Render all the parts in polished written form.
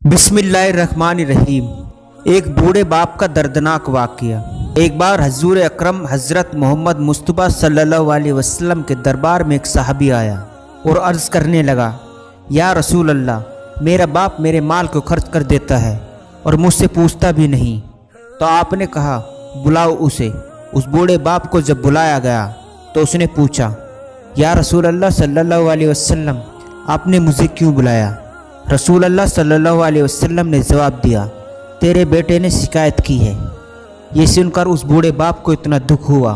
बिस्मिल्लाहिर्रहमानिर्रहीम। एक बूढ़े बाप का दर्दनाक वाक़या। एक बार हजूर अकरम हज़रत मोहम्मद मुस्तफ़ा सल्लल्लाहु अलैहि वसल्लम के दरबार में एक सहाबी आया और अर्ज़ करने लगा, या रसूल अल्लाह, मेरा बाप मेरे माल को खर्च कर देता है और मुझसे पूछता भी नहीं। तो आपने कहा, बुलाओ उसे। उस बूढ़े बाप को जब बुलाया गया तो उसने पूछा, या रसूल अल्लाह सल्लल्लाहु अलैहि वसल्लम, आपने मुझे क्यों बुलाया? रसूल अल्लाह सल्लल्लाहु अलैहि वसल्लम ने जवाब दिया, तेरे बेटे ने शिकायत की है। ये सुनकर उस बूढ़े बाप को इतना दुख हुआ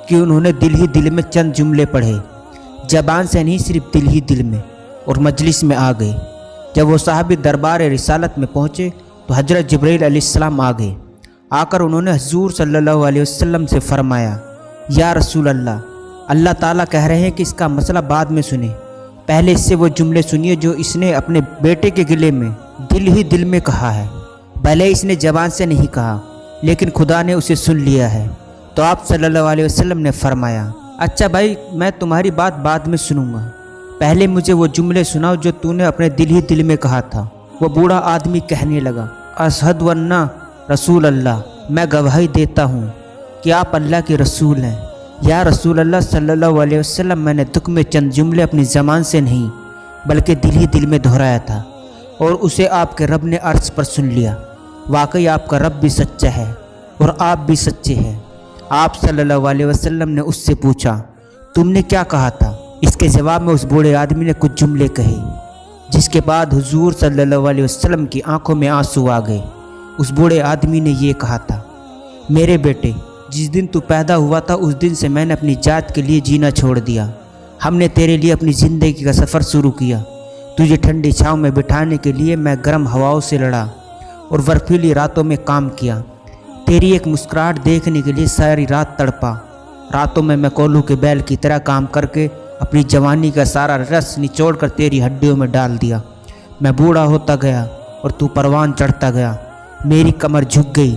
कि उन्होंने दिल ही दिल में चंद जुमले पढ़े, ज़बान से नहीं सिर्फ दिल ही दिल में, और मजलिस में आ गए। जब वो साहबी दरबार रिसालत में पहुँचे तो हजरत जिब्रील अलैहिस्सलाम आ गए। आकर उन्होंने हजूर सल्लल्लाहु अलैहि वसल्लम से फरमाया, या रसूल अल्लाह, अल्लाह ताला कह रहे हैं कि इसका मसला बाद में सुने, पहले इससे वो जुमले सुनिए जो इसने अपने बेटे के गिले में दिल ही दिल में कहा है। भले इसने ज़बान से नहीं कहा, लेकिन खुदा ने उसे सुन लिया है। तो आप सल्लल्लाहु अलैहि वसल्लम ने फरमाया, अच्छा भाई, मैं तुम्हारी बात बाद में सुनूंगा, पहले मुझे वो जुमले सुनाओ जो तूने अपने दिल ही दिल में कहा था। वो बूढ़ा आदमी कहने लगा, अशहदु अन्ना रसूल अल्लाह, मैं गवाही देता हूँ कि आप अल्लाह के रसूल हैं। या रसूल अल्लाह सल्लल्लाहु अलैहि वसल्लम, मैंने दुख में चंद जुमले अपनी ज़बान से नहीं बल्कि दिल ही दिल में दोहराया था और उसे आपके रब ने अर्श पर सुन लिया। वाकई आपका रब भी सच्चा है और आप भी सच्चे हैं। आप सल्लल्लाहु अलैहि वसल्लम ने उससे पूछा, तुमने क्या कहा था? इसके जवाब में उस बूढ़े आदमी ने कुछ जुमले कहे, जिसके बाद हुजूर सल्लल्लाहु अलैहि वसल्लम की आंखों में आंसू आ गए। उस बूढ़े आदमी ने ये कहा था, मेरे बेटे, जिस दिन तू पैदा हुआ था उस दिन से मैंने अपनी जात के लिए जीना छोड़ दिया। हमने तेरे लिए अपनी ज़िंदगी का सफ़र शुरू किया। तुझे ठंडी छाँव में बिठाने के लिए मैं गर्म हवाओं से लड़ा और बर्फीली रातों में काम किया। तेरी एक मुस्कुराहट देखने के लिए सारी रात तड़पा। रातों में मैं कोल्हू के बैल की तरह काम करके अपनी जवानी का सारा रस निचोड़ कर तेरी हड्डियों में डाल दिया। मैं बूढ़ा होता गया और तू परवान चढ़ता गया। मेरी कमर झुक गई,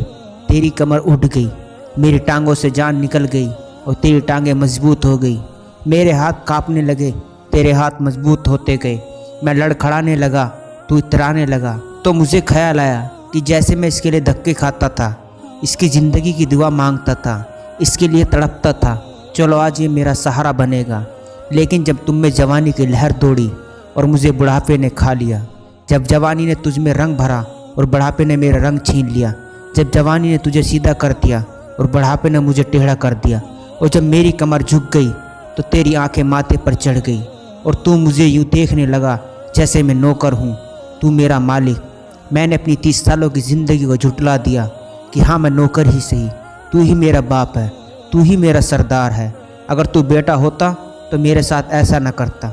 तेरी कमर उठ गई। मेरी टांगों से जान निकल गई और तेरी टांगें मजबूत हो गई। मेरे हाथ कांपने लगे, तेरे हाथ मजबूत होते गए। मैं लड़खड़ाने लगा, तू इतराने लगा। तो मुझे ख्याल आया कि जैसे मैं इसके लिए धक्के खाता था, इसकी ज़िंदगी की दुआ मांगता था, इसके लिए तड़पता था, चलो आज ये मेरा सहारा बनेगा। लेकिन जब तुम में जवानी की लहर दौड़ी और मुझे बुढ़ापे ने खा लिया, जब जवानी ने तुझ में रंग भरा और बुढ़ापे ने मेरा रंग छीन लिया, जब जवानी ने तुझे सीधा कर दिया और बुढ़ापे ने मुझे टेढ़ा कर दिया, और जब मेरी कमर झुक गई तो तेरी आंखें माथे पर चढ़ गई और तू मुझे यूँ देखने लगा जैसे मैं नौकर हूँ, तू मेरा मालिक। मैंने अपनी 30 सालों की ज़िंदगी को झुटला दिया कि हाँ, मैं नौकर ही सही, तू ही मेरा बाप है, तू ही मेरा सरदार है। अगर तू बेटा होता तो मेरे साथ ऐसा न करता।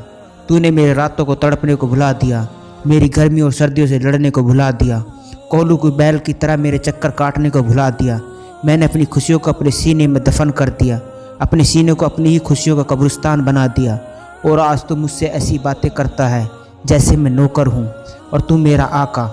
तूने मेरे रातों को तड़पने को भुला दिया, मेरी गर्मी और सर्दियों से लड़ने को भुला दिया, कोल्हू की बैल की तरह मेरे चक्कर काटने को भुला दिया। मैंने अपनी खुशियों को अपने सीने में दफन कर दिया, अपने सीने को अपनी ही खुशियों का कब्रिस्तान बना दिया। और आज तो मुझसे ऐसी बातें करता है जैसे मैं नौकर हूँ और तू मेरा आका।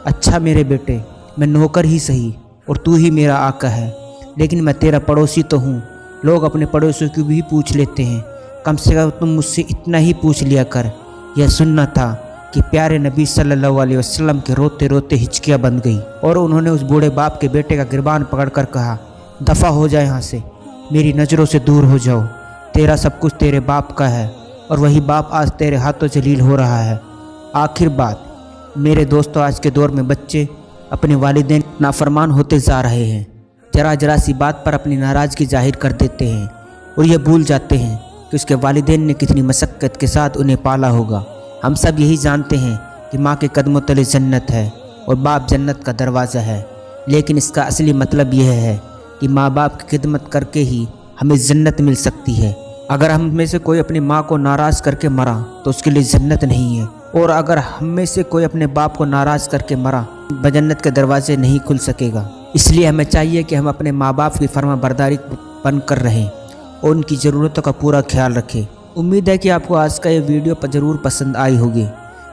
अच्छा मेरे बेटे, मैं नौकर ही सही और तू ही मेरा आका है, लेकिन मैं तेरा पड़ोसी तो हूँ। लोग अपने पड़ोसियों की भी पूछ लेते हैं, कम से कम तुम मुझसे इतना ही पूछ लिया कर। यह सुनना था कि प्यारे नबी सल्लल्लाहु अलैहि वसल्लम के रोते रोते हिचकियाँ बन गई और उन्होंने उस बूढ़े बाप के बेटे का गिरबान पकड़कर कहा, दफ़ा हो जाए यहाँ से, मेरी नज़रों से दूर हो जाओ। तेरा सब कुछ तेरे बाप का है और वही बाप आज तेरे हाथों जलील हो रहा है। आखिर बात मेरे दोस्तों, आज के दौर में बच्चे अपने वालिदैन नाफरमान होते जा रहे हैं। जरा जरा सी बात पर अपनी नाराज़गी जाहिर कर देते हैं और ये भूल जाते हैं कि उसके वालिदैन ने कितनी मशक्क़त के साथ उन्हें पाला होगा। हम सब यही जानते हैं कि माँ के कदमों तले जन्नत है और बाप जन्नत का दरवाज़ा है, लेकिन इसका असली मतलब यह है कि माँ बाप की खिदमत करके ही हमें जन्नत मिल सकती है। अगर हम में से कोई अपनी माँ को नाराज़ करके मरा तो उसके लिए जन्नत नहीं है, और अगर हम में से कोई अपने बाप को नाराज़ करके मरा, जन्नत के दरवाजे नहीं खुल सकेगा। इसलिए हमें चाहिए कि हम अपने माँ बाप की फर्माबरदारी बन कर रहें और उनकी ज़रूरतों का पूरा ख्याल रखें। उम्मीद है कि आपको आज का ये वीडियो ज़रूर पसंद आई होगी।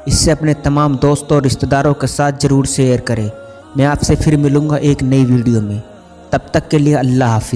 इससे अपने तमाम दोस्तों और रिश्तेदारों के साथ ज़रूर शेयर करें। मैं आपसे फिर मिलूँगा एक नई वीडियो में। तब तक के लिए अल्लाह हाफिज़।